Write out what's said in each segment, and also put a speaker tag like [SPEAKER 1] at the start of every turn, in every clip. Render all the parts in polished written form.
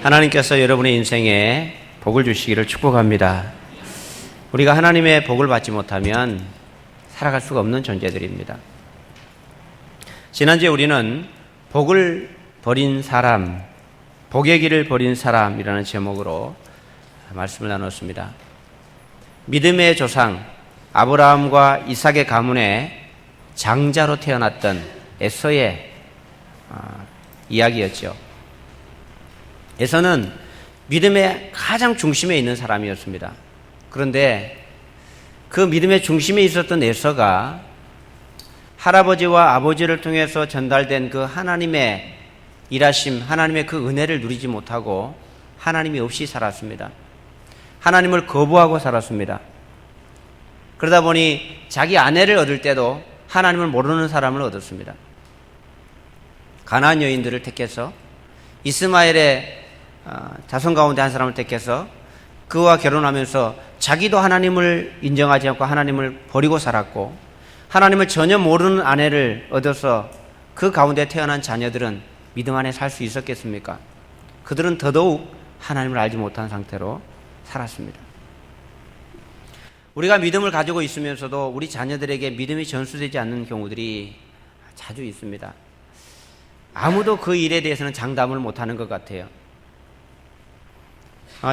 [SPEAKER 1] 하나님께서 여러분의 인생에 복을 주시기를 축복합니다. 우리가 하나님의 복을 받지 못하면 살아갈 수가 없는 존재들입니다. 지난주에 우리는 복을 버린 사람, 복의 길을 버린 사람이라는 제목으로 말씀을 나눴습니다. 믿음의 조상 아브라함과 이삭의 가문에 장자로 태어났던 에서의 이야기였죠. 에서는 믿음의 가장 중심에 있는 사람이었습니다. 그런데 그 믿음의 중심에 있었던 에서가 할아버지와 아버지를 통해서 전달된 그 하나님의 일하심, 하나님의 그 은혜를 누리지 못하고 하나님이 없이 살았습니다. 하나님을 거부하고 살았습니다. 그러다 보니 자기 아내를 얻을 때도 하나님을 모르는 사람을 얻었습니다. 가나안 여인들을 택해서 이스마엘의 자손 가운데 한 사람을 택해서 그와 결혼하면서 자기도 하나님을 인정하지 않고 하나님을 버리고 살았고, 하나님을 전혀 모르는 아내를 얻어서 그 가운데 태어난 자녀들은 믿음 안에 살 수 있었겠습니까? 그들은 더더욱 하나님을 알지 못한 상태로 살았습니다. 우리가 믿음을 가지고 있으면서도 우리 자녀들에게 믿음이 전수되지 않는 경우들이 자주 있습니다. 아무도 그 일에 대해서는 장담을 못하는 것 같아요.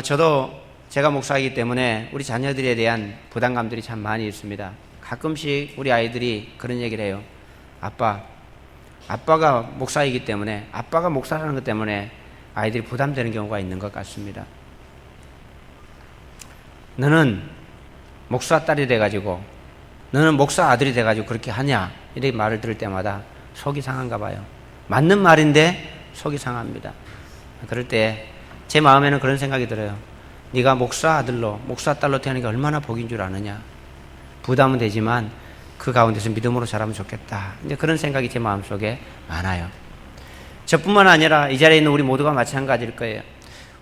[SPEAKER 1] 저도 제가 목사이기 때문에 우리 자녀들에 대한 부담감들이 참 많이 있습니다. 가끔씩 우리 아이들이 그런 얘기를 해요. 아빠가 목사이기 때문에, 아빠가 목사라는 것 때문에 아이들이 부담되는 경우가 있는 것 같습니다. 너는 목사 딸이 돼가지고, 너는 목사 아들이 돼가지고 그렇게 하냐? 이렇게 말을 들을 때마다 속이 상한가 봐요. 맞는 말인데 속이 상합니다. 그럴 때 제 마음에는 그런 생각이 들어요. 네가 목사 아들로, 목사 딸로 태어나는 게 얼마나 복인 줄 아느냐? 부담은 되지만 그 가운데서 믿음으로 자라면 좋겠다. 이제 그런 생각이 제 마음속에 많아요. 저뿐만 아니라 이 자리에 있는 우리 모두가 마찬가지일 거예요.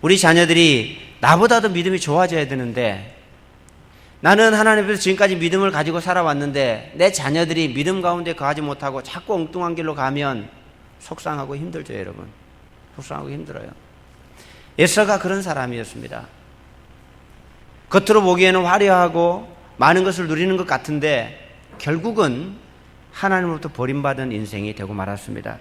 [SPEAKER 1] 우리 자녀들이 나보다도 믿음이 좋아져야 되는데, 나는 하나님 앞에서 지금까지 믿음을 가지고 살아왔는데 내 자녀들이 믿음 가운데 거하지 못하고 자꾸 엉뚱한 길로 가면 속상하고 힘들죠, 여러분. 속상하고 힘들어요. 에서가 그런 사람이었습니다. 겉으로 보기에는 화려하고 많은 것을 누리는 것 같은데 결국은 하나님으로부터 버림받은 인생이 되고 말았습니다.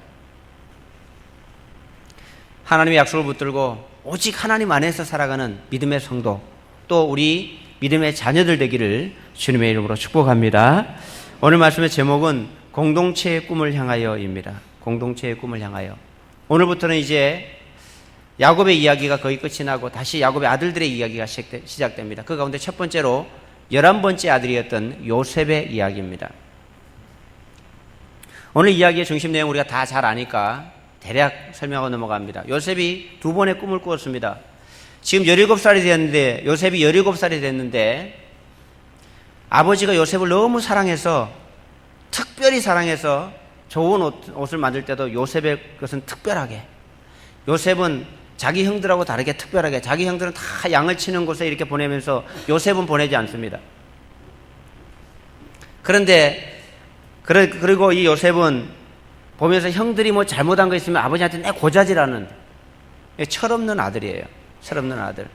[SPEAKER 1] 하나님의 약속을 붙들고 오직 하나님 안에서 살아가는 믿음의 성도, 또 우리 믿음의 자녀들 되기를 주님의 이름으로 축복합니다. 오늘 말씀의 제목은 공동체의 꿈을 향하여입니다. 공동체의 꿈을 향하여. 오늘부터는 이제 야곱의 이야기가 거의 끝이 나고 다시 야곱의 아들들의 이야기가 시작됩니다. 그 가운데 첫 번째로 11번째 아들이었던 요셉의 이야기입니다. 오늘 이야기의 중심 내용 우리가 다 잘 아니까 대략 설명하고 넘어갑니다. 요셉이 두 번의 꿈을 꾸었습니다. 지금 17살이 됐는데, 요셉이 17살이 됐는데 아버지가 요셉을 너무 사랑해서, 특별히 사랑해서 좋은 옷을 만들 때도 요셉의 것은 특별하게, 요셉은 자기 형들하고 다르게 특별하게, 자기 형들은 다 양을 치는 곳에 이렇게 보내면서 요셉은 보내지 않습니다. 그런데 그리고 이 요셉은 보면서 형들이 뭐 잘못한 거 있으면 아버지한테 내 고자질하는 철없는 아들이에요. 철없는 아들.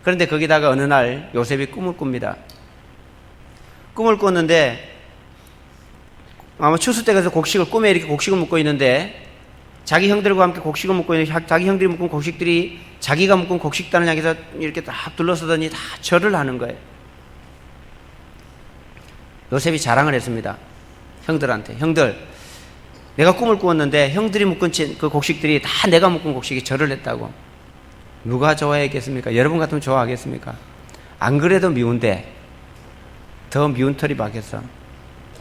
[SPEAKER 1] 그런데 거기다가 어느 날 요셉이 꿈을 꿉니다. 꿈을 꿨는데 아마 추수 때 가서 꿈에 이렇게 곡식을 묶고 있는데, 자기 형들과 함께 곡식을 묶고 있는데 자기 형들이 묶은 곡식들이 자기가 묶은 곡식단을 향해서 이렇게 딱 둘러서더니 다 절을 하는 거예요. 요셉이 자랑을 했습니다. 형들한테. 형들, 내가 꿈을 꾸었는데 형들이 묶은 그 곡식들이 다 내가 묶은 곡식이 절을 했다고. 누가 좋아하겠습니까? 여러분 같으면 좋아하겠습니까? 안 그래도 미운데 더 미운 털이 박혀서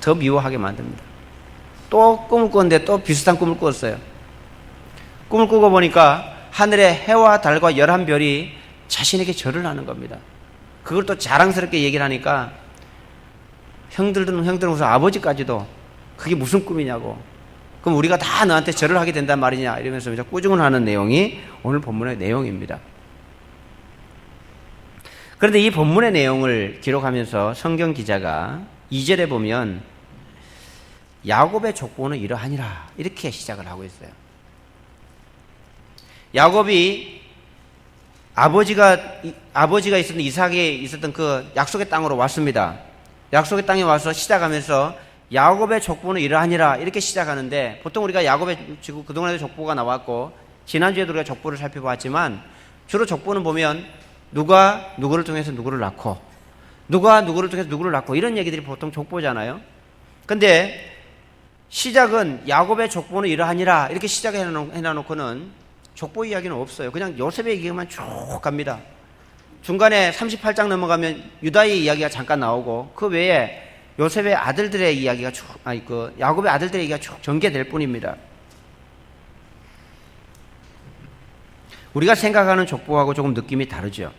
[SPEAKER 1] 더 미워하게 만듭니다. 또 꿈을 꿨는데 또 비슷한 꿈을 꿨어요. 꿈을 꾸고 보니까 하늘에 해와 달과 11별이 자신에게 절을 하는 겁니다. 그걸 또 자랑스럽게 얘기를 하니까 형들은 무슨 아버지까지도 그게 무슨 꿈이냐고, 그럼 우리가 다 너한테 절을 하게 된단 말이냐 이러면서 꾸중을 하는 내용이 오늘 본문의 내용입니다. 그런데 이 본문의 내용을 기록하면서 성경 기자가 2절에 보면 야곱의 족보는 이러하니라 이렇게 시작을 하고 있어요. 야곱이 아버지가 있었던 이삭이 있었던 그 약속의 땅으로 왔습니다. 약속의 땅에 와서 시작하면서 야곱의 족보는 이러하니라 이렇게 시작하는데, 보통 우리가 야곱의 지금 그동안에도 족보가 나왔고 지난주에도 우리가 족보를 살펴봤지만, 주로 족보는 보면 누가 누구를 통해서 누구를 낳고 누가 누구를 통해서 누구를 낳고 이런 얘기들이 보통 족보잖아요. 근데 시작은 야곱의 족보는 이러하니라 이렇게 시작해놓고는 족보 이야기는 없어요. 그냥 요셉의 얘기만 쭉 갑니다. 중간에 38장 넘어가면 유다의 이야기가 잠깐 나오고, 그 외에 요셉의 아들들의 이야기가 야곱의 아들들의 얘기가 쭉 전개될 뿐입니다. 우리가 생각하는 족보하고 조금 느낌이 다르죠.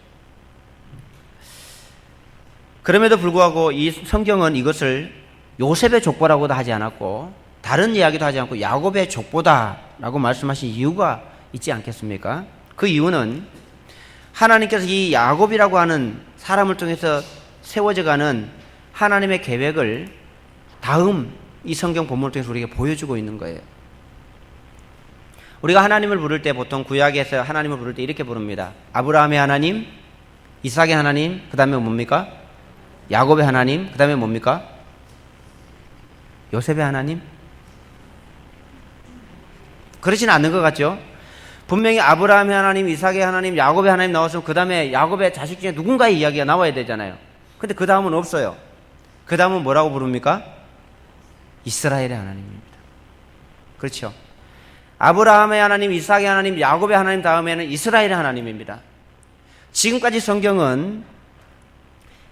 [SPEAKER 1] 그럼에도 불구하고 이 성경은 이것을 요셉의 족보라고도 하지 않았고 다른 이야기도 하지 않고 야곱의 족보다라고 말씀하신 이유가 있지 않겠습니까? 그 이유는 하나님께서 이 야곱이라고 하는 사람을 통해서 세워져가는 하나님의 계획을 다음 이 성경 본문을 통해서 우리에게 보여주고 있는 거예요. 우리가 하나님을 부를 때 보통 구약에서 하나님을 부를 때 이렇게 부릅니다. 아브라함의 하나님, 이삭의 하나님, 그 다음에 뭡니까? 야곱의 하나님, 그 다음에 뭡니까? 요셉의 하나님? 그렇지는 않는 것 같죠? 분명히 아브라함의 하나님, 이삭의 하나님, 야곱의 하나님 나왔으면 그 다음에 야곱의 자식 중에 누군가의 이야기가 나와야 되잖아요. 근데 그 다음은 없어요. 그 다음은 뭐라고 부릅니까? 이스라엘의 하나님입니다. 그렇죠? 아브라함의 하나님, 이삭의 하나님, 야곱의 하나님 다음에는 이스라엘의 하나님입니다. 지금까지 성경은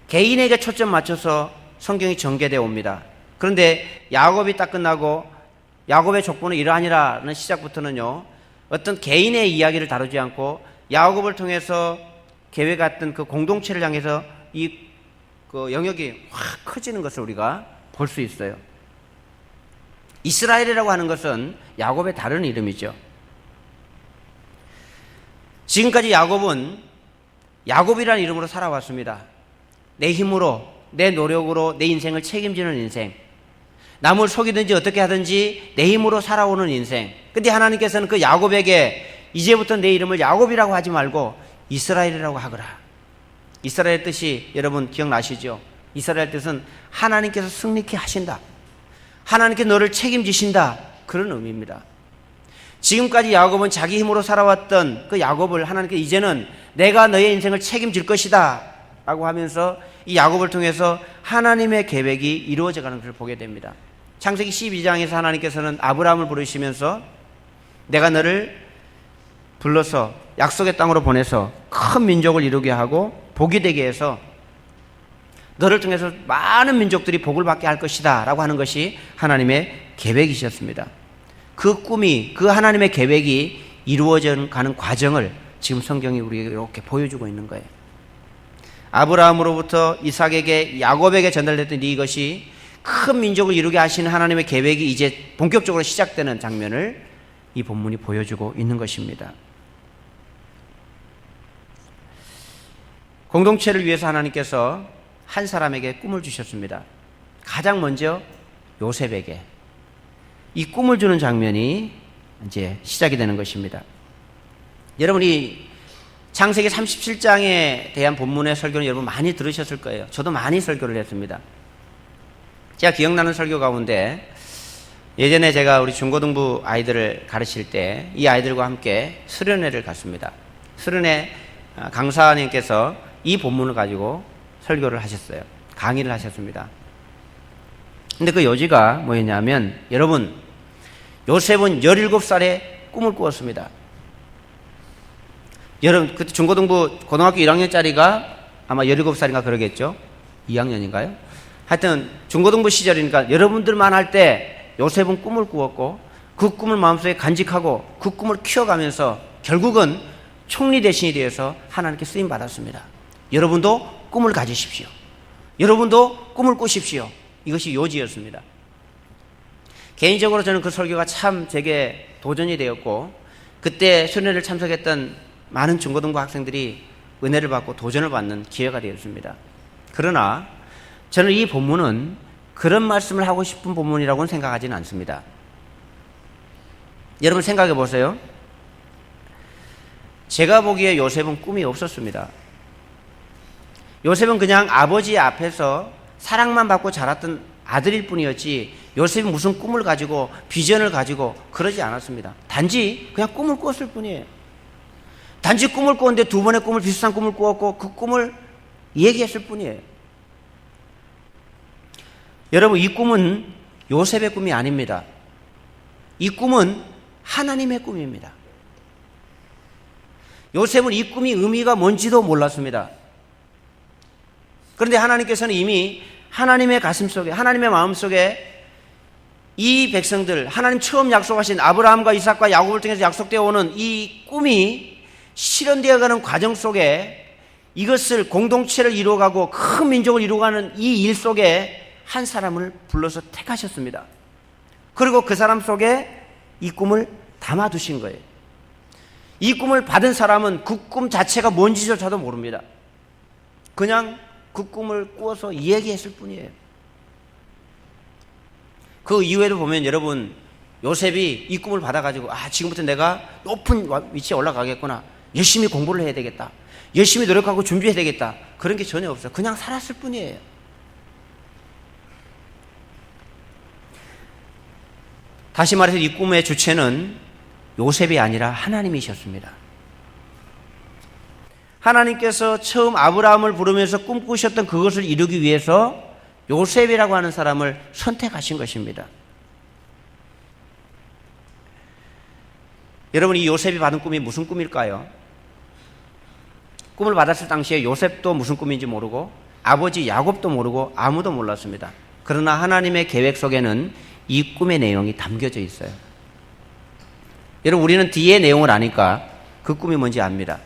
[SPEAKER 1] 개인에게 초점 맞춰서 성경이 전개되어 옵니다. 그런데 야곱이 딱 끝나고 야곱의 족보는 이러하니라는 시작부터는요, 어떤 개인의 이야기를 다루지 않고 야곱을 통해서 계획했던 그 공동체를 향해서 그 영역이 확 커지는 것을 우리가 볼 수 있어요. 이스라엘이라고 하는 것은 야곱의 다른 이름이죠. 지금까지 야곱은 야곱이라는 이름으로 살아왔습니다. 내 힘으로, 내 노력으로 내 인생을 책임지는 인생, 남을 속이든지 어떻게 하든지 내 힘으로 살아오는 인생. 근데 하나님께서는 그 야곱에게 이제부터 내 이름을 야곱이라고 하지 말고 이스라엘이라고 하거라. 이스라엘 뜻이 여러분 기억나시죠? 이스라엘 뜻은 하나님께서 승리케 하신다, 하나님께 너를 책임지신다, 그런 의미입니다. 지금까지 야곱은 자기 힘으로 살아왔던 그 야곱을 하나님께 이제는 내가 너의 인생을 책임질 것이다 라고 하면서 이 야곱을 통해서 하나님의 계획이 이루어져가는 것을 보게 됩니다. 창세기 12장에서 하나님께서는 아브라함을 부르시면서 내가 너를 불러서 약속의 땅으로 보내서 큰 민족을 이루게 하고 복이 되게 해서 너를 통해서 많은 민족들이 복을 받게 할 것이다 라고 하는 것이 하나님의 계획이셨습니다. 그 꿈이, 그 하나님의 계획이 이루어져 가는 과정을 지금 성경이 우리에게 이렇게 보여주고 있는 거예요. 아브라함으로부터 이삭에게, 야곱에게 전달됐던 이것이 큰 민족을 이루게 하시는 하나님의 계획이 이제 본격적으로 시작되는 장면을 이 본문이 보여주고 있는 것입니다. 공동체를 위해서 하나님께서 한 사람에게 꿈을 주셨습니다. 가장 먼저 요셉에게 이 꿈을 주는 장면이 이제 시작이 되는 것입니다. 여러분이 창세기 37장에 대한 본문의 설교는 여러분 많이 들으셨을 거예요. 저도 많이 설교를 했습니다. 제가 기억나는 설교 가운데 예전에 제가 우리 중고등부 아이들을 가르칠 때 이 아이들과 함께 수련회를 갔습니다. 수련회 강사님께서 이 본문을 가지고 설교를 하셨어요. 강의를 하셨습니다. 근데 그 요지가 뭐였냐면, 여러분, 요셉은 17살에 꿈을 꾸었습니다. 여러분, 그때 중고등부 고등학교 1학년짜리가 아마 17살인가 그러겠죠? 2학년인가요? 하여튼 중고등부 시절이니까 여러분들만 할 때 요셉은 꿈을 꾸었고 그 꿈을 마음속에 간직하고 그 꿈을 키워가면서 결국은 총리 대신이 되어서 하나님께 쓰임 받았습니다. 여러분도 꿈을 가지십시오. 여러분도 꿈을 꾸십시오. 이것이 요지였습니다. 개인적으로 저는 그 설교가 참 제게 도전이 되었고, 그때 수련회를 참석했던 많은 중고등부 학생들이 은혜를 받고 도전을 받는 기회가 되었습니다. 그러나 저는 이 본문은 그런 말씀을 하고 싶은 본문이라고는 생각하지는 않습니다. 여러분 생각해 보세요. 제가 보기에 요셉은 꿈이 없었습니다. 요셉은 그냥 아버지 앞에서 사랑만 받고 자랐던 아들일 뿐이었지 요셉이 무슨 꿈을 가지고 비전을 가지고 그러지 않았습니다. 단지 그냥 꿈을 꿨을 뿐이에요. 단지 꿈을 꿨는데 두 번의 꿈을 비슷한 꿈을 꾸었고 그 꿈을 얘기했을 뿐이에요. 여러분, 이 꿈은 요셉의 꿈이 아닙니다. 이 꿈은 하나님의 꿈입니다. 요셉은 이 꿈이 의미가 뭔지도 몰랐습니다. 그런데 하나님께서는 이미 하나님의 가슴 속에, 하나님의 마음 속에 이 백성들, 하나님 처음 약속하신 아브라함과 이삭과 야곱을 통해서 약속되어 오는 이 꿈이 실현되어 가는 과정 속에 이것을 공동체를 이루어가고 큰 민족을 이루어가는 이 일 속에 한 사람을 불러서 택하셨습니다. 그리고 그 사람 속에 이 꿈을 담아두신 거예요. 이 꿈을 받은 사람은 그 꿈 자체가 뭔지조차도 모릅니다. 그냥 그 꿈을 꾸어서 이야기했을 뿐이에요. 그 이후에도 보면 여러분, 요셉이 이 꿈을 받아가지고 지금부터 내가 높은 위치에 올라가겠구나, 열심히 공부를 해야 되겠다, 열심히 노력하고 준비해야 되겠다, 그런 게 전혀 없어요. 그냥 살았을 뿐이에요. 다시 말해서 이 꿈의 주체는 요셉이 아니라 하나님이셨습니다. 하나님께서 처음 아브라함을 부르면서 꿈꾸셨던 그것을 이루기 위해서 요셉이라고 하는 사람을 선택하신 것입니다. 여러분, 이 요셉이 받은 꿈이 무슨 꿈일까요? 꿈을 받았을 당시에 요셉도 무슨 꿈인지 모르고 아버지 야곱도 모르고 아무도 몰랐습니다. 그러나 하나님의 계획 속에는 이 꿈의 내용이 담겨져 있어요. 여러분, 우리는 뒤의 내용을 아니까 그 꿈이 뭔지 압니다.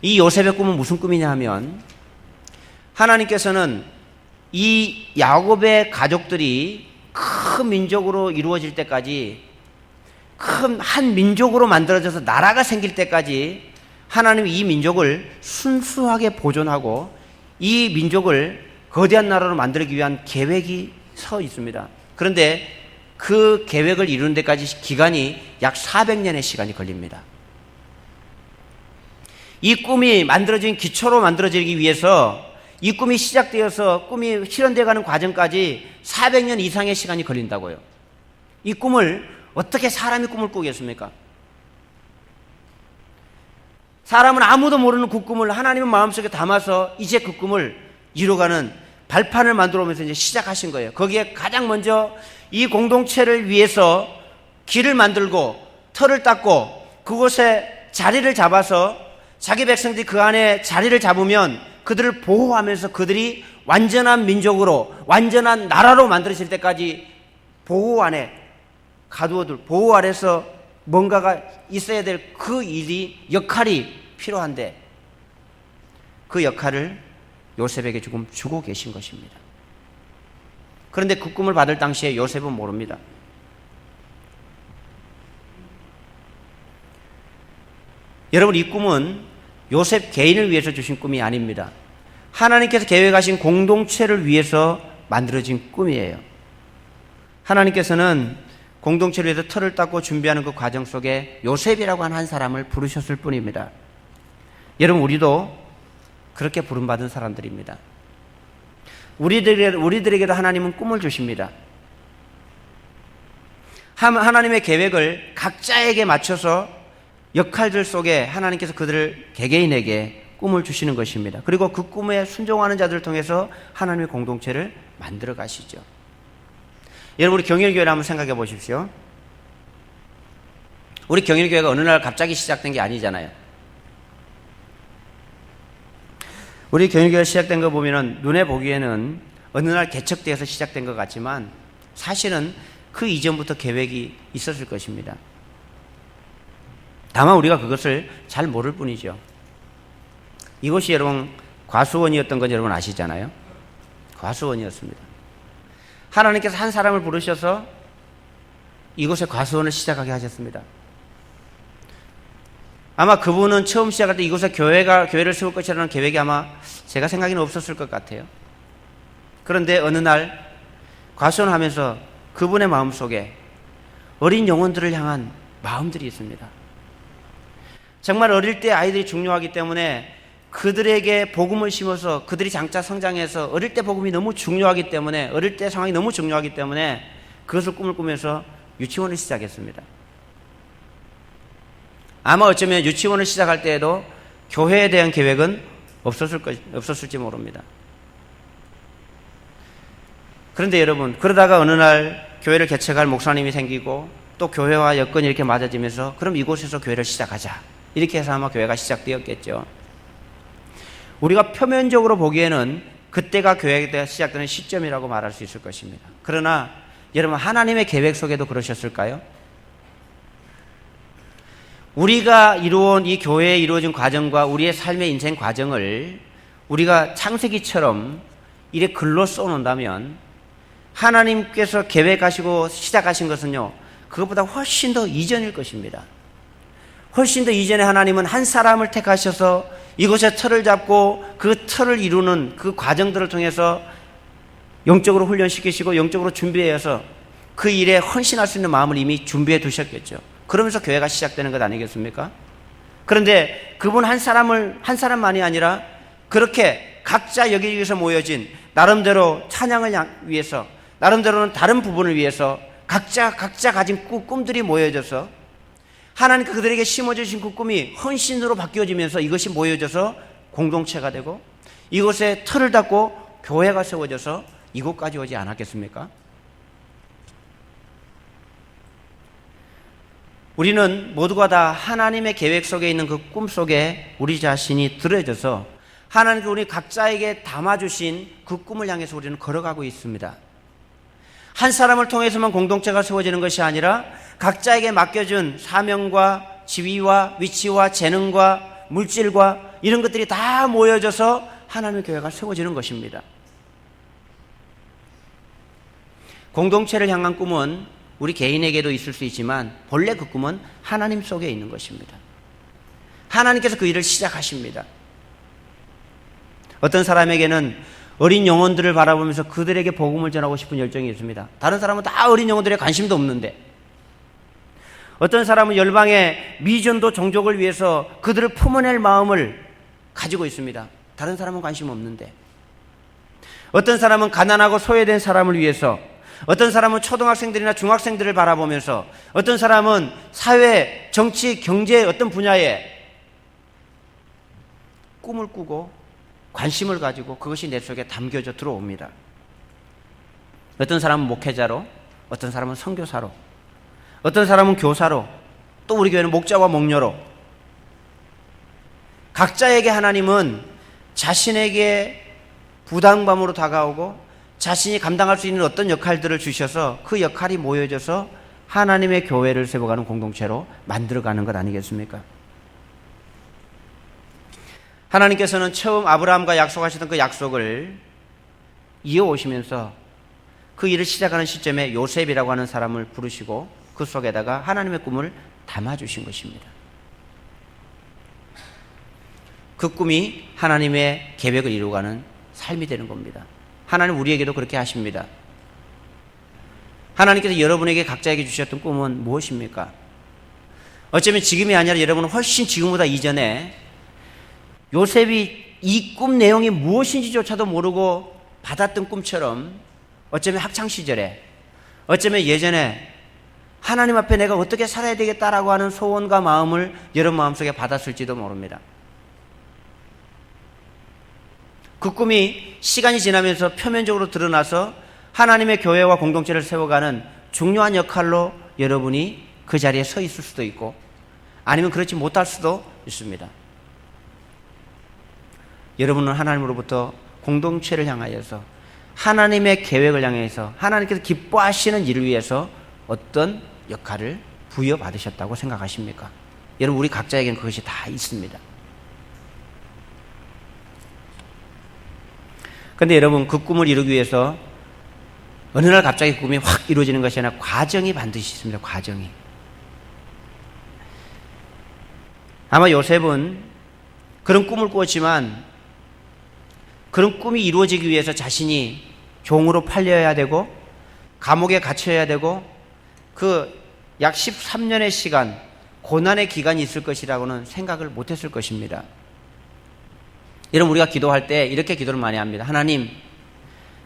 [SPEAKER 1] 이 요셉의 꿈은 무슨 꿈이냐 하면, 하나님께서는 이 야곱의 가족들이 큰 민족으로 이루어질 때까지, 큰 한 민족으로 만들어져서 나라가 생길 때까지 하나님이 이 민족을 순수하게 보존하고 이 민족을 거대한 나라로 만들기 위한 계획이 서 있습니다. 그런데 그 계획을 이루는 데까지 기간이 약 400년의 시간이 걸립니다. 이 꿈이 만들어진 기초로 만들어지기 위해서, 이 꿈이 시작되어서 꿈이 실현되어가는 과정까지 400년 이상의 시간이 걸린다고요. 이 꿈을 어떻게 사람이 꿈을 꾸겠습니까? 사람은 아무도 모르는 그 꿈을 하나님의 마음속에 담아서 이제 그 꿈을 이루어가는 발판을 만들어 오면서 이제 시작하신 거예요. 거기에 가장 먼저 이 공동체를 위해서 길을 만들고 터를 닦고 그곳에 자리를 잡아서 자기 백성들이 그 안에 자리를 잡으면 그들을 보호하면서 그들이 완전한 민족으로, 완전한 나라로 만들어질 때까지 보호 안에 가두어둘, 보호 아래서 뭔가가 있어야 될 그 일이, 역할이 필요한데 그 역할을 요셉에게 지금 주고 계신 것입니다. 그런데 그 꿈을 받을 당시에 요셉은 모릅니다. 여러분, 이 꿈은 요셉 개인을 위해서 주신 꿈이 아닙니다. 하나님께서 계획하신 공동체를 위해서 만들어진 꿈이에요. 하나님께서는 공동체를 위해서 틀을 닦고 준비하는 그 과정 속에 요셉이라고 하는 한 사람을 부르셨을 뿐입니다. 여러분, 우리도 그렇게 부름받은 사람들입니다. 우리들에게도 하나님은 꿈을 주십니다. 하나님의 계획을 각자에게 맞춰서 역할들 속에 하나님께서 그들을 개개인에게 꿈을 주시는 것입니다. 그리고 그 꿈에 순종하는 자들을 통해서 하나님의 공동체를 만들어 가시죠. 여러분, 우리 경일교회를 한번 생각해 보십시오. 우리 경일교회가 어느 날 갑자기 시작된 게 아니잖아요. 우리 경일교회가 시작된 거 보면은 눈에 보기에는 어느 날 개척되어서 시작된 것 같지만 사실은 그 이전부터 계획이 있었을 것입니다. 다만 우리가 그것을 잘 모를 뿐이죠. 이곳이 여러분 과수원이었던 건 여러분 아시잖아요. 과수원이었습니다. 하나님께서 한 사람을 부르셔서 이곳에 과수원을 시작하게 하셨습니다. 아마 그분은 처음 시작할 때 이곳에 교회를 세울 것이라는 계획이 아마 제가 생각에는 없었을 것 같아요. 그런데 어느 날 과수원을 하면서 그분의 마음속에 어린 영혼들을 향한 마음들이 있습니다. 정말 어릴 때 아이들이 중요하기 때문에 그들에게 복음을 심어서 그들이 장차 성장해서 어릴 때 복음이 너무 중요하기 때문에 어릴 때 상황이 너무 중요하기 때문에 그것을 꿈을 꾸면서 유치원을 시작했습니다. 아마 어쩌면 유치원을 시작할 때에도 교회에 대한 계획은 없었을지 모릅니다. 그런데 여러분, 그러다가 어느 날 교회를 개척할 목사님이 생기고 또 교회와 여건이 이렇게 맞아지면서 그럼 이곳에서 교회를 시작하자. 이렇게 해서 아마 교회가 시작되었겠죠. 우리가 표면적으로 보기에는 그때가 교회가 시작되는 시점이라고 말할 수 있을 것입니다. 그러나 여러분, 하나님의 계획 속에도 그러셨을까요? 우리가 이루어온 이 교회에 이루어진 과정과 우리의 삶의 인생 과정을 우리가 창세기처럼 이래 글로 써놓는다면 하나님께서 계획하시고 시작하신 것은요, 그것보다 훨씬 더 이전일 것입니다. 훨씬 더 이전에 하나님은 한 사람을 택하셔서 이곳에 틀을 잡고 그 틀을 이루는 그 과정들을 통해서 영적으로 훈련시키시고 영적으로 준비해서 그 일에 헌신할 수 있는 마음을 이미 준비해 두셨겠죠. 그러면서 교회가 시작되는 것 아니겠습니까? 그런데 그분 한 사람만이 아니라 그렇게 각자 여기 위해서 모여진 나름대로 찬양을 위해서 나름대로는 다른 부분을 위해서 각자 가진 꿈들이 모여져서 하나님 그들에게 심어주신 그 꿈이 헌신으로 바뀌어지면서 이것이 모여져서 공동체가 되고 이곳에 틀을 닫고 교회가 세워져서 이곳까지 오지 않았겠습니까? 우리는 모두가 다 하나님의 계획 속에 있는 그 꿈 속에 우리 자신이 들어져서 하나님께 우리 각자에게 담아주신 그 꿈을 향해서 우리는 걸어가고 있습니다. 한 사람을 통해서만 공동체가 세워지는 것이 아니라 각자에게 맡겨준 사명과 지위와 위치와 재능과 물질과 이런 것들이 다 모여져서 하나님의 교회가 세워지는 것입니다. 공동체를 향한 꿈은 우리 개인에게도 있을 수 있지만 본래 그 꿈은 하나님 속에 있는 것입니다. 하나님께서 그 일을 시작하십니다. 어떤 사람에게는 어린 영혼들을 바라보면서 그들에게 복음을 전하고 싶은 열정이 있습니다. 다른 사람은 다 어린 영혼들에 관심도 없는데, 어떤 사람은 열방의 미전도 종족을 위해서 그들을 품어낼 마음을 가지고 있습니다. 다른 사람은 관심 없는데, 어떤 사람은 가난하고 소외된 사람을 위해서, 어떤 사람은 초등학생들이나 중학생들을 바라보면서, 어떤 사람은 사회, 정치, 경제 어떤 분야에 꿈을 꾸고 관심을 가지고 그것이 내 속에 담겨져 들어옵니다. 어떤 사람은 목회자로, 어떤 사람은 선교사로, 어떤 사람은 교사로, 또 우리 교회는 목자와 목녀로, 각자에게 하나님은 자신에게 부담감으로 다가오고 자신이 감당할 수 있는 어떤 역할들을 주셔서 그 역할이 모여져서 하나님의 교회를 세워가는 공동체로 만들어가는 것 아니겠습니까? 하나님께서는 처음 아브라함과 약속하셨던 그 약속을 이어오시면서 그 일을 시작하는 시점에 요셉이라고 하는 사람을 부르시고 그 속에다가 하나님의 꿈을 담아주신 것입니다. 그 꿈이 하나님의 계획을 이루어가는 삶이 되는 겁니다. 하나님 우리에게도 그렇게 하십니다. 하나님께서 여러분에게 각자에게 주셨던 꿈은 무엇입니까? 어쩌면 지금이 아니라 여러분은 훨씬 지금보다 이전에 요셉이 이 꿈 내용이 무엇인지조차도 모르고 받았던 꿈처럼 어쩌면 학창시절에, 어쩌면 예전에 하나님 앞에 내가 어떻게 살아야 되겠다라고 하는 소원과 마음을 여러분 마음속에 받았을지도 모릅니다. 그 꿈이 시간이 지나면서 표면적으로 드러나서 하나님의 교회와 공동체를 세워가는 중요한 역할로 여러분이 그 자리에 서 있을 수도 있고 아니면 그렇지 못할 수도 있습니다. 여러분은 하나님으로부터 공동체를 향하여서 하나님의 계획을 향해서 하나님께서 기뻐하시는 일을 위해서 어떤 역할을 부여받으셨다고 생각하십니까? 여러분 우리 각자에게는 그것이 다 있습니다. 그런데 여러분 그 꿈을 이루기 위해서 어느 날 갑자기 그 꿈이 확 이루어지는 것이 아니라 과정이 반드시 있습니다. 과정이. 아마 요셉은 그런 꿈을 꾸었지만 그런 꿈이 이루어지기 위해서 자신이 종으로 팔려야 되고 감옥에 갇혀야 되고 그 약 13년의 시간 고난의 기간이 있을 것이라고는 생각을 못했을 것입니다. 여러분, 우리가 기도할 때 이렇게 기도를 많이 합니다. 하나님,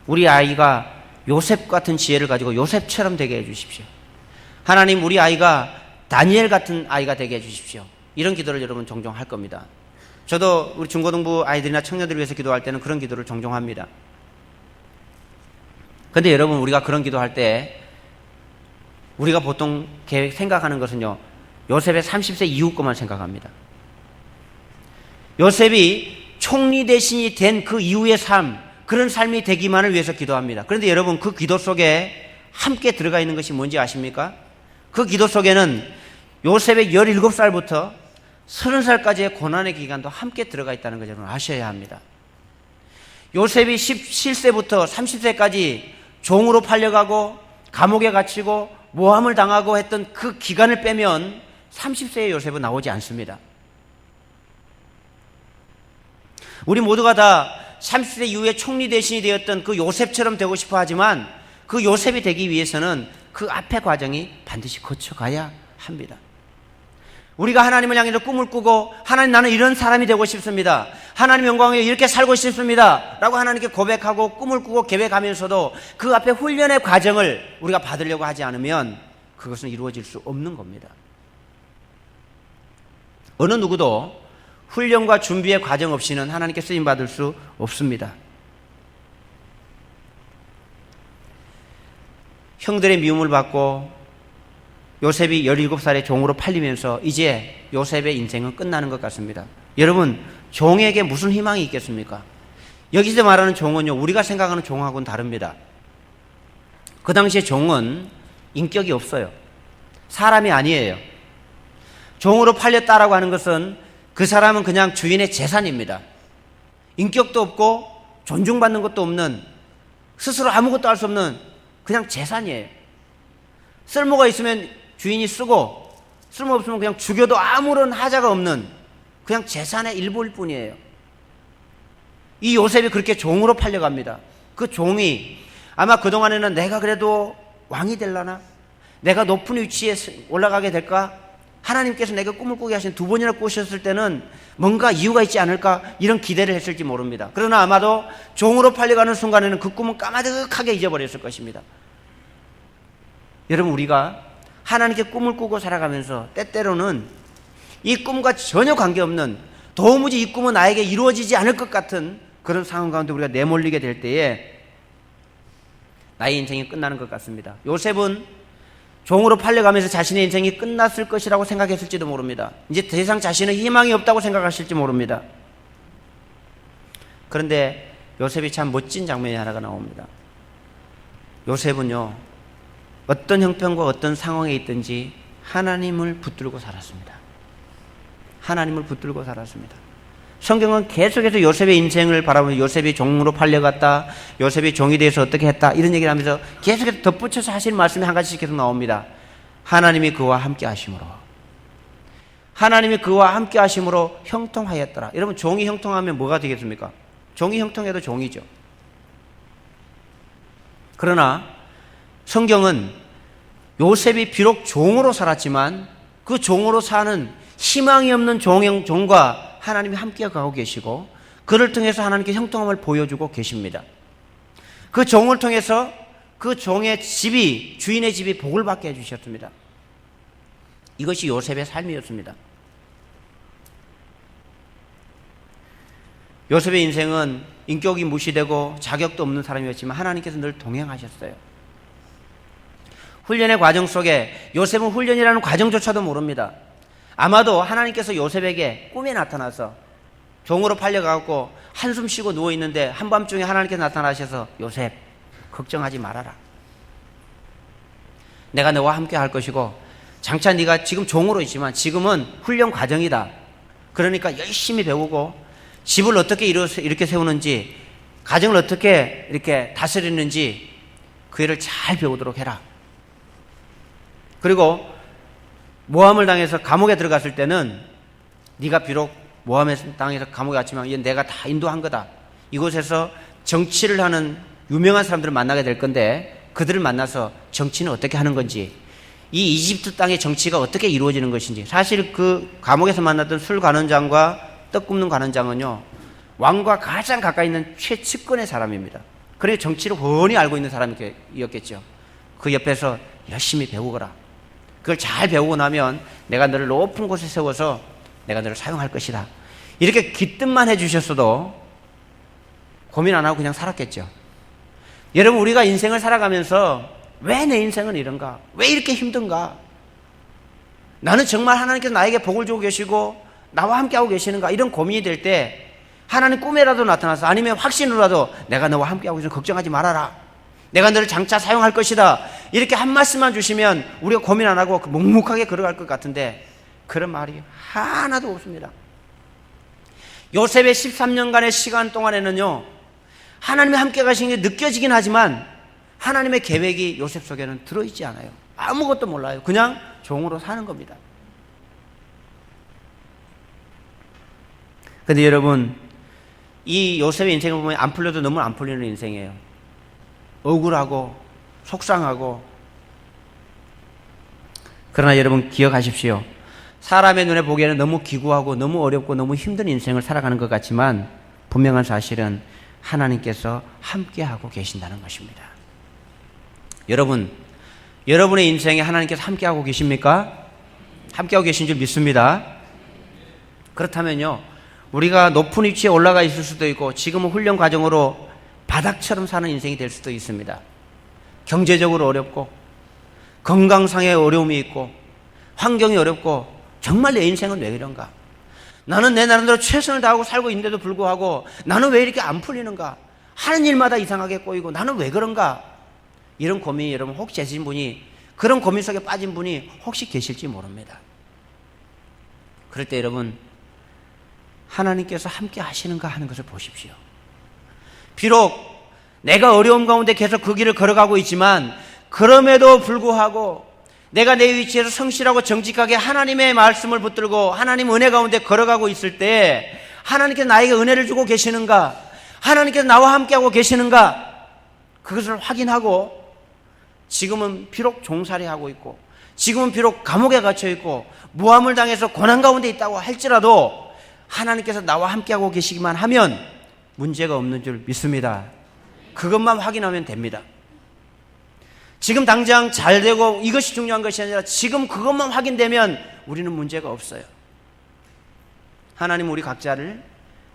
[SPEAKER 1] 우리 아이가 요셉 같은 지혜를 가지고 요셉처럼 되게 해주십시오. 하나님, 우리 아이가 다니엘 같은 아이가 되게 해주십시오. 이런 기도를 여러분 종종 할 겁니다. 저도 우리 중고등부 아이들이나 청년들을 위해서 기도할 때는 그런 기도를 종종 합니다. 근데 여러분, 우리가 그런 기도할 때 우리가 보통 생각하는 것은요, 요셉의 30세 이후 것만 생각합니다. 요셉이 총리 대신이 된 그 이후의 삶, 그런 삶이 되기만을 위해서 기도합니다. 그런데 여러분, 그 기도 속에 함께 들어가 있는 것이 뭔지 아십니까? 그 기도 속에는 요셉의 17살부터 30살까지의 고난의 기간도 함께 들어가 있다는 것을 여러분 아셔야 합니다. 요셉이 17세부터 30세까지 종으로 팔려가고 감옥에 갇히고 모함을 당하고 했던 그 기간을 빼면 30세의 요셉은 나오지 않습니다. 우리 모두가 다 30세 이후에 총리 대신이 되었던 그 요셉처럼 되고 싶어 하지만 그 요셉이 되기 위해서는 그 앞의 과정이 반드시 거쳐가야 합니다. 우리가 하나님을 향해서 꿈을 꾸고 하나님, 나는 이런 사람이 되고 싶습니다. 하나님 영광에 이렇게 살고 싶습니다. 라고 하나님께 고백하고 꿈을 꾸고 계획하면서도 그 앞에 훈련의 과정을 우리가 받으려고 하지 않으면 그것은 이루어질 수 없는 겁니다. 어느 누구도 훈련과 준비의 과정 없이는 하나님께 쓰임받을 수 없습니다. 형들의 미움을 받고 요셉이 17살에 종으로 팔리면서 이제 요셉의 인생은 끝나는 것 같습니다. 여러분, 종에게 무슨 희망이 있겠습니까? 여기서 말하는 종은요, 우리가 생각하는 종하고는 다릅니다. 그 당시에 종은 인격이 없어요. 사람이 아니에요. 종으로 팔렸다라고 하는 것은 그 사람은 그냥 주인의 재산입니다. 인격도 없고 존중받는 것도 없는, 스스로 아무것도 할 수 없는 그냥 재산이에요. 쓸모가 있으면 주인이 쓰고 쓸모 없으면 그냥 죽여도 아무런 하자가 없는 그냥 재산의 일부일 뿐이에요. 이 요셉이 그렇게 종으로 팔려갑니다. 그 종이 아마 그동안에는 내가 그래도 왕이 되려나? 내가 높은 위치에 올라가게 될까? 하나님께서 내가 꿈을 꾸게 하신 2번이나 꾸셨을 때는 뭔가 이유가 있지 않을까? 이런 기대를 했을지 모릅니다. 그러나 아마도 종으로 팔려가는 순간에는 그 꿈은 까마득하게 잊어버렸을 것입니다. 여러분, 우리가 하나님께 꿈을 꾸고 살아가면서 때때로는 이 꿈과 전혀 관계없는, 도무지 이 꿈은 나에게 이루어지지 않을 것 같은 그런 상황 가운데 우리가 내몰리게 될 때에 나의 인생이 끝나는 것 같습니다. 요셉은 종으로 팔려가면서 자신의 인생이 끝났을 것이라고 생각했을지도 모릅니다. 이제 더 이상 자신은 희망이 없다고 생각하실지 모릅니다. 그런데 요셉이 참 멋진 장면이 하나가 나옵니다. 요셉은요, 어떤 형편과 어떤 상황에 있든지 하나님을 붙들고 살았습니다. 하나님을 붙들고 살았습니다. 성경은 계속해서 요셉의 인생을 바라보며 요셉이 종으로 팔려갔다, 요셉이 종이 돼서 어떻게 했다, 이런 얘기를 하면서 계속해서 덧붙여서 하시는 말씀이 한 가지씩 계속 나옵니다. 하나님이 그와 함께 하심으로, 하나님이 그와 함께 하심으로 형통하였더라. 여러분, 종이 형통하면 뭐가 되겠습니까? 종이 형통해도 종이죠. 그러나 성경은 요셉이 비록 종으로 살았지만 그 종으로 사는 희망이 없는 종과 하나님이 함께 가고 계시고 그를 통해서 하나님께 형통함을 보여주고 계십니다. 그 종을 통해서 그 종의 집이, 주인의 집이 복을 받게 해주셨습니다. 이것이 요셉의 삶이었습니다. 요셉의 인생은 인격이 무시되고 자격도 없는 사람이었지만 하나님께서 늘 동행하셨어요. 훈련의 과정 속에 요셉은 훈련이라는 과정조차도 모릅니다. 아마도 하나님께서 요셉에게 꿈에 나타나서 종으로 팔려가고 한숨 쉬고 누워있는데 한밤중에 하나님께서 나타나셔서 요셉, 걱정하지 말아라. 내가 너와 함께 할 것이고 장차 네가 지금 종으로 있지만 지금은 훈련 과정이다. 그러니까 열심히 배우고 집을 어떻게 이렇게 세우는지, 가정을 어떻게 이렇게 다스리는지 그 일을 잘 배우도록 해라. 그리고 모함을 당해서 감옥에 들어갔을 때는 네가 비록 모함에 당해서 감옥에 갔지만 이건 내가 다 인도한 거다. 이곳에서 정치를 하는 유명한 사람들을 만나게 될 건데 그들을 만나서 정치는 어떻게 하는 건지, 이 이집트 땅의 정치가 어떻게 이루어지는 것인지. 사실 그 감옥에서 만났던 술 관원장과 떡 굽는 관원장은요, 왕과 가장 가까이 있는 최측근의 사람입니다. 그래 정치를 훤히 알고 있는 사람이었겠죠. 그 옆에서 열심히 배우거라. 그걸 잘 배우고 나면 내가 너를 높은 곳에 세워서 내가 너를 사용할 것이다. 이렇게 기뜸만 해주셨어도 고민 안 하고 그냥 살았겠죠. 여러분, 우리가 인생을 살아가면서 왜 내 인생은 이런가? 왜 이렇게 힘든가? 나는 정말 하나님께서 나에게 복을 주고 계시고 나와 함께하고 계시는가? 이런 고민이 될 때 하나님 꿈에라도 나타나서, 아니면 확신으로라도 내가 너와 함께하고 있으니 걱정하지 말아라. 내가 너를 장차 사용할 것이다. 이렇게 한 말씀만 주시면 우리가 고민 안 하고 묵묵하게 걸어갈 것 같은데 그런 말이 하나도 없습니다. 요셉의 13년간의 시간 동안에는요, 하나님이 함께 가신 게 느껴지긴 하지만 하나님의 계획이 요셉 속에는 들어있지 않아요. 아무것도 몰라요. 그냥 종으로 사는 겁니다. 근데 여러분, 이 요셉의 인생을 보면 안 풀려도 너무 안 풀리는 인생이에요. 억울하고 속상하고. 그러나 여러분 기억하십시오. 사람의 눈에 보기에는 너무 기구하고 너무 어렵고 너무 힘든 인생을 살아가는 것 같지만 분명한 사실은 하나님께서 함께하고 계신다는 것입니다. 여러분, 여러분의 인생에 하나님께서 함께하고 계십니까? 함께하고 계신 줄 믿습니다. 그렇다면요, 우리가 높은 위치에 올라가 있을 수도 있고 지금은 훈련 과정으로 바닥처럼 사는 인생이 될 수도 있습니다. 경제적으로 어렵고 건강상의 어려움이 있고 환경이 어렵고, 정말 내 인생은 왜 이런가? 나는 내 나름대로 최선을 다하고 살고 있는데도 불구하고 나는 왜 이렇게 안 풀리는가? 하는 일마다 이상하게 꼬이고 나는 왜 그런가? 이런 고민이 여러분 혹시 계신 분이, 그런 고민 속에 빠진 분이 혹시 계실지 모릅니다. 그럴 때 여러분, 하나님께서 함께 하시는가 하는 것을 보십시오. 비록 내가 어려움 가운데 계속 그 길을 걸어가고 있지만 그럼에도 불구하고 내가 내 위치에서 성실하고 정직하게 하나님의 말씀을 붙들고 하나님 은혜 가운데 걸어가고 있을 때 하나님께서 나에게 은혜를 주고 계시는가? 하나님께서 나와 함께하고 계시는가? 그것을 확인하고, 지금은 비록 종살이하고 있고 지금은 비록 감옥에 갇혀 있고 모함을 당해서 고난 가운데 있다고 할지라도 하나님께서 나와 함께하고 계시기만 하면 문제가 없는 줄 믿습니다. 그것만 확인하면 됩니다. 지금 당장 잘 되고 이것이 중요한 것이 아니라 지금 그것만 확인되면 우리는 문제가 없어요. 하나님은 우리 각자를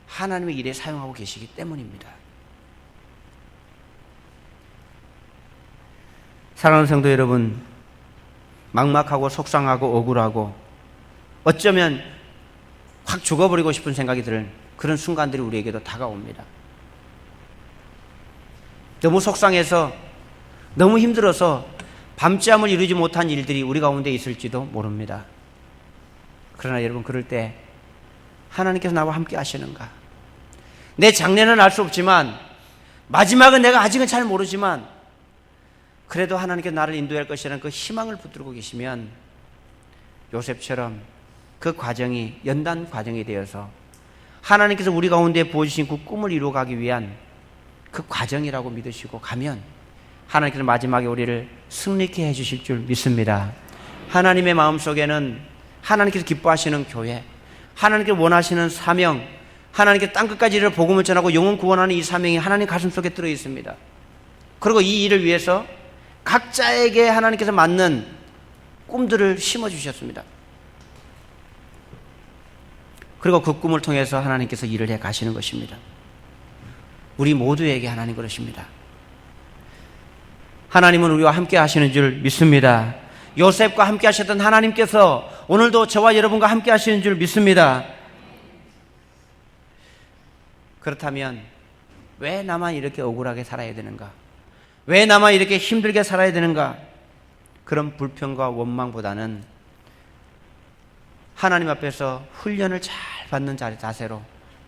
[SPEAKER 1] 하나님의 일에 사용하고 계시기 때문입니다. 사랑하는 성도 여러분, 막막하고 속상하고 억울하고 어쩌면 확 죽어버리고 싶은 생각이 드는 그런 순간들이 우리에게도 다가옵니다. 너무 속상해서, 너무 힘들어서 밤잠을 이루지 못한 일들이 우리 가운데 있을지도 모릅니다. 그러나 여러분, 그럴 때 하나님께서 나와 함께 하시는가? 내 장래는 알 수 없지만, 마지막은 내가 아직은 잘 모르지만 그래도 하나님께서 나를 인도할 것이라는 그 희망을 붙들고 계시면 요셉처럼 그 과정이 연단 과정이 되어서 하나님께서 우리 가운데 부어주신 그 꿈을 이루어가기 위한 그 과정이라고 믿으시고 가면 하나님께서 마지막에 우리를 승리케 해주실 줄 믿습니다. 하나님의 마음속에는 하나님께서 기뻐하시는 교회, 하나님께서 원하시는 사명, 하나님께서 땅끝까지 이를 복음을 전하고 영혼 구원하는 이 사명이 하나님 가슴 속에 들어 있습니다. 그리고 이 일을 위해서 각자에게 하나님께서 맞는 꿈들을 심어주셨습니다. 그리고 그 꿈을 통해서 하나님께서 일을 해 가시는 것입니다. 우리 모두에게 하나님 그러십니다. 하나님은 우리와 함께 하시는 줄 믿습니다. 요셉과 함께 하셨던 하나님께서 오늘도 저와 여러분과 함께 하시는 줄 믿습니다. 그렇다면 왜 나만 이렇게 억울하게 살아야 되는가? 왜 나만 이렇게 힘들게 살아야 되는가? 그런 불평과 원망보다는 하나님 앞에서 훈련을 잘 받는 자세로,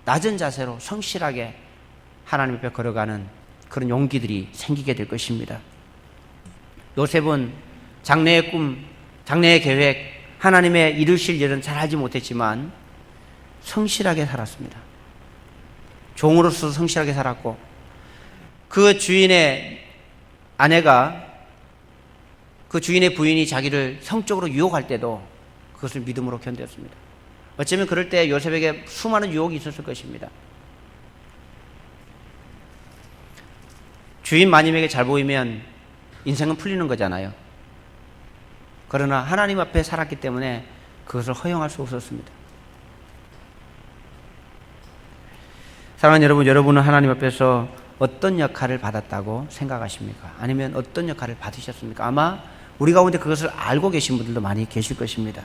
[SPEAKER 1] 낮은 자세로 성실하게 하나님 앞에 걸어가는 그런 용기들이 생기게 될 것입니다. 요셉은 장래의 꿈, 장래의 계획, 하나님의 이루실 일은 잘 알지 못했지만 성실하게 살았습니다. 종으로서 성실하게 살았고, 그 주인의 아내가 그 주인의 부인이 자기를 성적으로 유혹할 때도 그것을 믿음으로 견뎠습니다. 어쩌면 그럴 때 요셉에게 수많은 유혹이 있었을 것입니다. 주인 마님에게 잘 보이면 인생은 풀리는 거잖아요. 그러나 하나님 앞에 살았기 때문에 그것을 허용할 수 없었습니다. 사랑하는 여러분, 여러분은 하나님 앞에서 어떤 역할을 받았다고 생각하십니까? 아니면 어떤 역할을 받으셨습니까? 아마 우리 가운데 그것을 알고 계신 분들도 많이 계실 것입니다.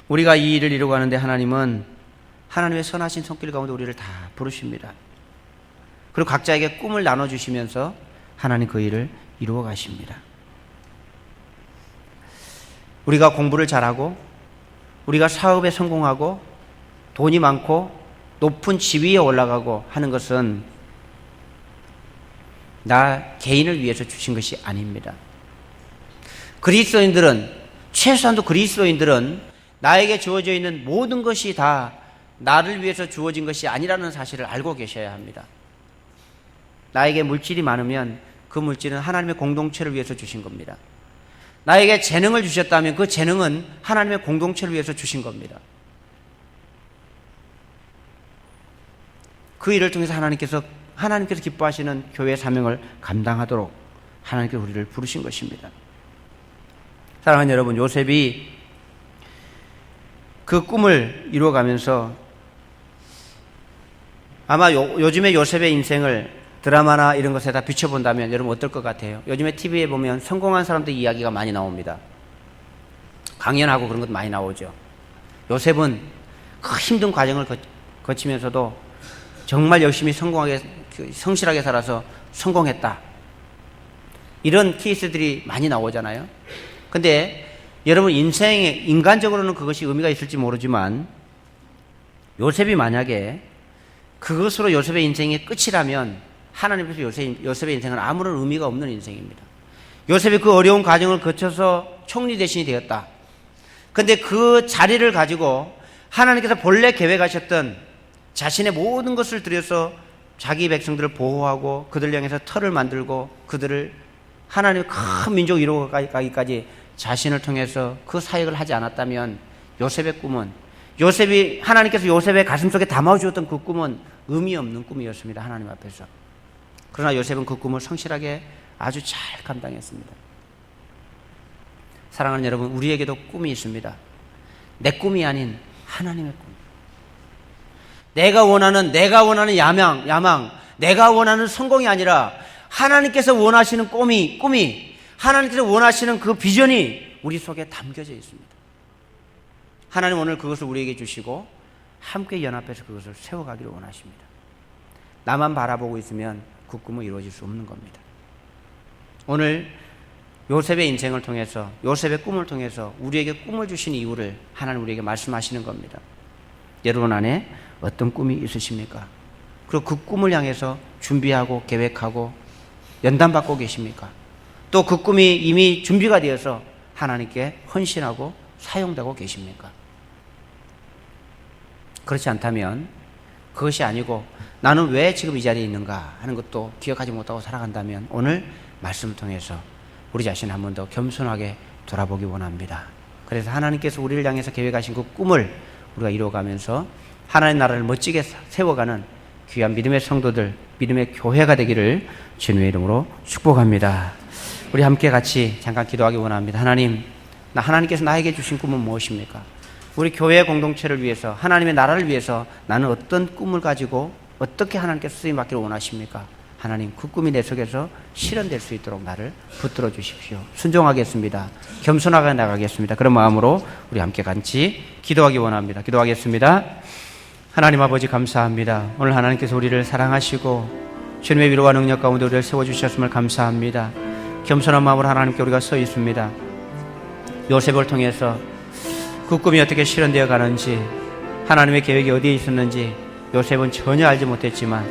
[SPEAKER 1] 우리가 이 일을 이루고 가는데 하나님은 하나님의 선하신 손길 가운데 우리를 다 부르십니다. 그리고 각자에게 꿈을 나눠주시면서 하나님 그 일을 이루어 가십니다. 우리가 공부를 잘하고 우리가 사업에 성공하고 돈이 많고 높은 지위에 올라가고 하는 것은 나 개인을 위해서 주신 것이 아닙니다. 그리스도인들은, 최소한도 그리스도인들은 나에게 주어져 있는 모든 것이 다 나를 위해서 주어진 것이 아니라는 사실을 알고 계셔야 합니다. 나에게 물질이 많으면 그 물질은 하나님의 공동체를 위해서 주신 겁니다. 나에게 재능을 주셨다면 그 재능은 하나님의 공동체를 위해서 주신 겁니다. 그 일을 통해서 하나님께서 기뻐하시는 교회 사명을 감당하도록 하나님께서 우리를 부르신 것입니다. 사랑하는 여러분, 요셉이 그 꿈을 이루어가면서 아마 요즘에 요셉의 인생을 드라마나 이런 것에다 비춰본다면 여러분 어떨 것 같아요? 요즘에 TV에 보면 성공한 사람들 이야기가 많이 나옵니다. 강연하고 그런 것도 많이 나오죠. 요셉은 그 힘든 과정을 거치면서도 정말 열심히 성실하게 살아서 성공했다. 이런 케이스들이 많이 나오잖아요. 근데 여러분 인생에 인간적으로는 그것이 의미가 있을지 모르지만 요셉이 만약에 그것으로 요셉의 인생의 끝이라면 하나님께서 요셉의 인생은 아무런 의미가 없는 인생입니다. 요셉이 그 어려운 과정을 거쳐서 총리 대신이 되었다. 근데 그 자리를 가지고 하나님께서 본래 계획하셨던 자신의 모든 것을 들여서 자기 백성들을 보호하고 그들 향해서 터를 만들고 그들을 하나님의 큰 민족으로 이루어가기까지 자신을 통해서 그 사역을 하지 않았다면 요셉의 꿈은, 하나님께서 요셉의 가슴속에 담아주었던 그 꿈은 의미 없는 꿈이었습니다. 하나님 앞에서. 그러나 요셉은 그 꿈을 성실하게 아주 잘 감당했습니다. 사랑하는 여러분, 우리에게도 꿈이 있습니다. 내 꿈이 아닌 하나님의 꿈. 내가 원하는 야망, 내가 원하는 성공이 아니라 하나님께서 원하시는 꿈이 하나님께서 원하시는 그 비전이 우리 속에 담겨져 있습니다. 하나님 오늘 그것을 우리에게 주시고 함께 연합해서 그것을 세워가기를 원하십니다. 나만 바라보고 있으면 그 꿈은 이루어질 수 없는 겁니다. 오늘 요셉의 인생을 통해서, 요셉의 꿈을 통해서 우리에게 꿈을 주신 이유를 하나님 우리에게 말씀하시는 겁니다. 여러분 안에 어떤 꿈이 있으십니까? 그리고 그 꿈을 향해서 준비하고 계획하고 연단받고 계십니까? 또 그 꿈이 이미 준비가 되어서 하나님께 헌신하고 사용되고 계십니까? 그렇지 않다면, 그것이 아니고 나는 왜 지금 이 자리에 있는가 하는 것도 기억하지 못하고 살아간다면 오늘 말씀을 통해서 우리 자신을 한 번 더 겸손하게 돌아보기 원합니다. 그래서 하나님께서 우리를 향해서 계획하신 그 꿈을 우리가 이루어가면서 하나님의 나라를 멋지게 세워가는 귀한 믿음의 성도들, 믿음의 교회가 되기를 주님의 이름으로 축복합니다. 우리 함께 같이 잠깐 기도하기 원합니다. 하나님께서 나에게 주신 꿈은 무엇입니까? 우리 교회 공동체를 위해서, 하나님의 나라를 위해서 나는 어떤 꿈을 가지고 어떻게 하나님께서 쓰임받기를 원하십니까? 하나님, 그 꿈이 내 속에서 실현될 수 있도록 나를 붙들어 주십시오. 순종하겠습니다. 겸손하게 나가겠습니다. 그런 마음으로 우리 함께 같이 기도하기 원합니다. 기도하겠습니다. 하나님 아버지 감사합니다. 오늘 하나님께서 우리를 사랑하시고 주님의 위로와 능력 가운데 우리를 세워주셨음을 감사합니다. 겸손한 마음으로 하나님께 우리가 서 있습니다. 요셉을 통해서 그 꿈이 어떻게 실현되어 가는지, 하나님의 계획이 어디에 있었는지 요셉은 전혀 알지 못했지만,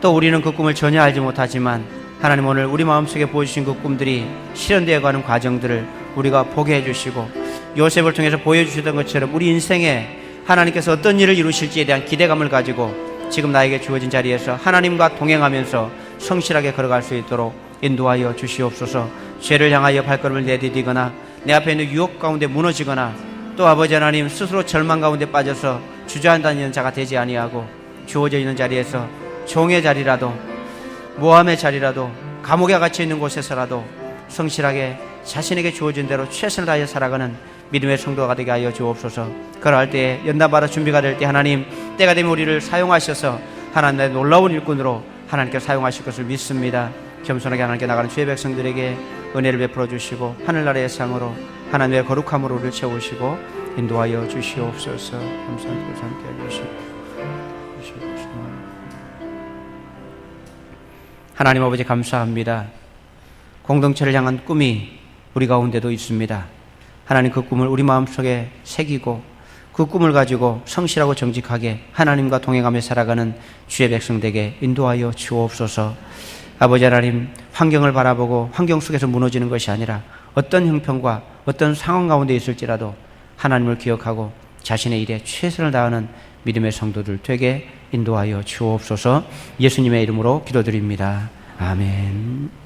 [SPEAKER 1] 또 우리는 그 꿈을 전혀 알지 못하지만 하나님 오늘 우리 마음속에 보여주신 그 꿈들이 실현되어 가는 과정들을 우리가 보게 해주시고, 요셉을 통해서 보여주시던 것처럼 우리 인생에 하나님께서 어떤 일을 이루실지에 대한 기대감을 가지고 지금 나에게 주어진 자리에서 하나님과 동행하면서 성실하게 걸어갈 수 있도록 인도하여 주시옵소서. 죄를 향하여 발걸음을 내디디거나 내 앞에 있는 유혹 가운데 무너지거나 또 아버지 하나님 스스로 절망 가운데 빠져서 주저앉는 자가 되지 아니하고 주어져 있는 자리에서 종의 자리라도 모함의 자리라도 감옥에 갇혀 있는 곳에서라도 성실하게 자신에게 주어진 대로 최선을 다해 살아가는 믿음의 성도가 되게 하여 주옵소서. 그럴 때에 연단받아 준비가 될 때 하나님 때가 되면 우리를 사용하셔서 하나님의 놀라운 일꾼으로 하나님께 사용하실 것을 믿습니다. 겸손하게 하나님께 나가는 주의 백성들에게 은혜를 베풀어 주시고 하늘나라의 상으로 하나님의 거룩함으로 우리를 채우시고 인도하여 주시옵소서. 감사드리고 함께 해주시고 하나님 아버지 감사합니다. 공동체를 향한 꿈이 우리 가운데도 있습니다. 하나님 그 꿈을 우리 마음속에 새기고 그 꿈을 가지고 성실하고 정직하게 하나님과 동행하며 살아가는 주의 백성들에게 인도하여 주옵소서. 아버지 하나님 환경을 바라보고 환경 속에서 무너지는 것이 아니라 어떤 형편과 어떤 상황 가운데 있을지라도 하나님을 기억하고 자신의 일에 최선을 다하는 믿음의 성도들 되게 인도하여 주옵소서. 예수님의 이름으로 기도드립니다. 아멘.